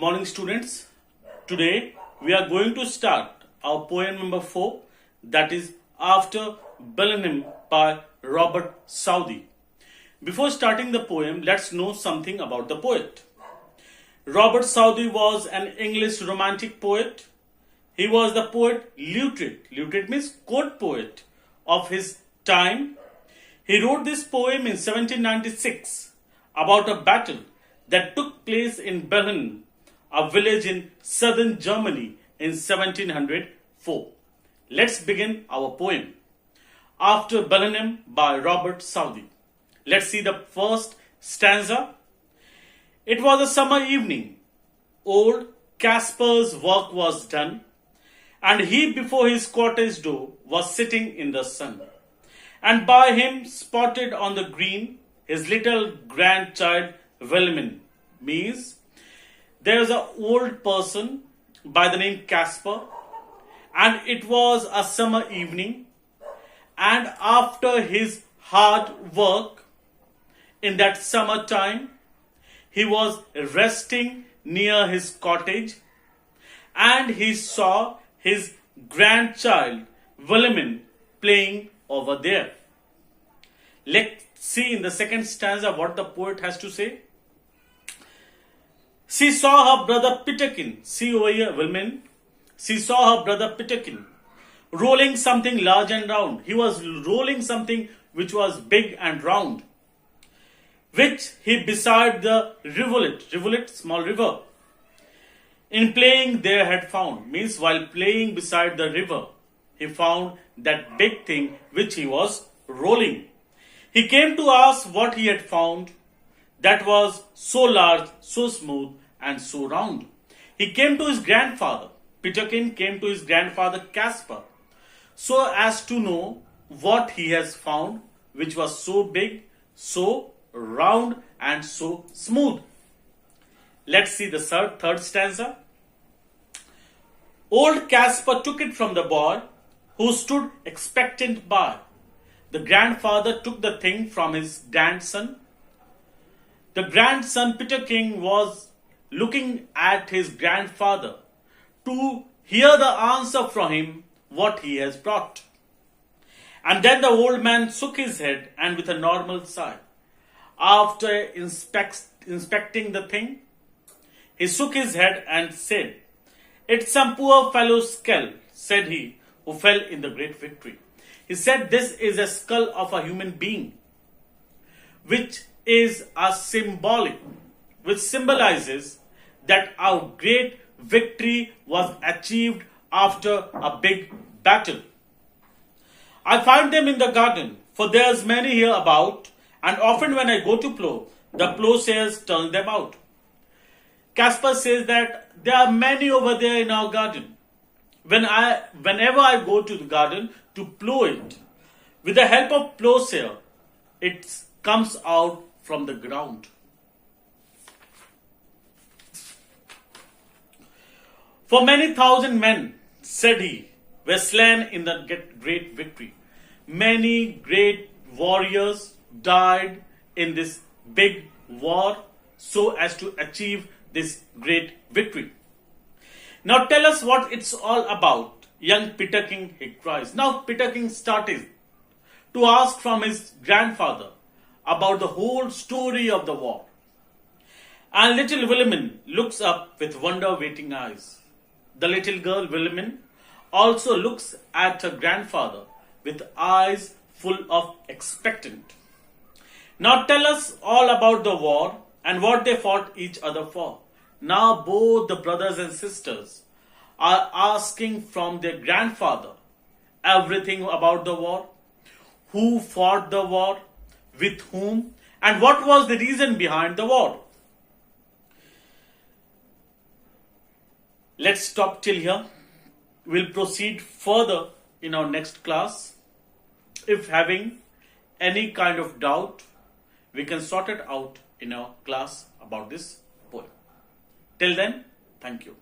morning, students. Today we are going to start our poem number 4, that is After Bellingham by Robert Southey. Before starting the poem, let's know something about the poet. Robert Southey was an English romantic poet. He was the poet laureate. Laureate means court poet of his time. He wrote this poem in 1796 about a battle that took place in Bellingham, a village in southern Germany in 1704. Let's begin our poem. After Bellingham by Robert Southey. Let's see the first stanza. It was a summer evening. Old Caspar's work was done, and he before his cottage door was sitting in the sun. And by him, spotted on the green, his little grandchild Wilhelmine. Means there's an old person by the name Caspar, and it was a summer evening, and after his hard work in that summer time, he was resting near his cottage, and he saw his grandchild Wilhelmine playing over there. Let's see in the second stanza what the poet has to say. She saw her brother Peterkin, see over here, Wilhelmine. She saw her brother Peterkin rolling something large and round. He was rolling something which was big and round, which he beside the rivulet, small river. In playing there had found, means while playing beside the river, he found that big thing which he was rolling. He came to ask what he had found that was so large, so smooth, and so round. He came to his grandfather. Peterkin came to his grandfather Caspar, so as to know what he has found, which was so big, so round, and so smooth. Let's see the third stanza. Old Caspar took it from the boy, who stood expectant by. The grandfather took the thing from his grandson. The grandson Peterkin was looking at his grandfather to hear the answer from him what he has brought. And then the old man shook his head and with a normal sigh, after inspecting the thing, he shook his head and said, "It's some poor fellow's skull," said he, "who fell in the great victory." He said this is a skull of a human being, which is a symbolic, which symbolizes that our great victory was achieved after a big battle. I find them in the garden, for there's many here about, and often when I go to plow, the plowshares turn them out. Caspar says that there are many over there in our garden. Whenever I go to the garden to plow it, with the help of plowshare, it comes out from the ground. For many thousand men, said he, were slain in the great victory. Many great warriors died in this big war so as to achieve this great victory. Now tell us what it's all about, young Peterkin, he cries. Now Peterkin started to ask from his grandfather about the whole story of the war. And little Wilhelmine looks up with wonder-waiting eyes. The little girl Wilhelmine also looks at her grandfather with eyes full of expectant. Now tell us all about the war and what they fought each other for. Now both the brothers and sisters are asking from their grandfather everything about the war, who fought the war, with whom, and what was the reason behind the war. Let's stop till here. We'll proceed further in our next class. If having any kind of doubt, we can sort it out in our class about this poem. Till then, thank you.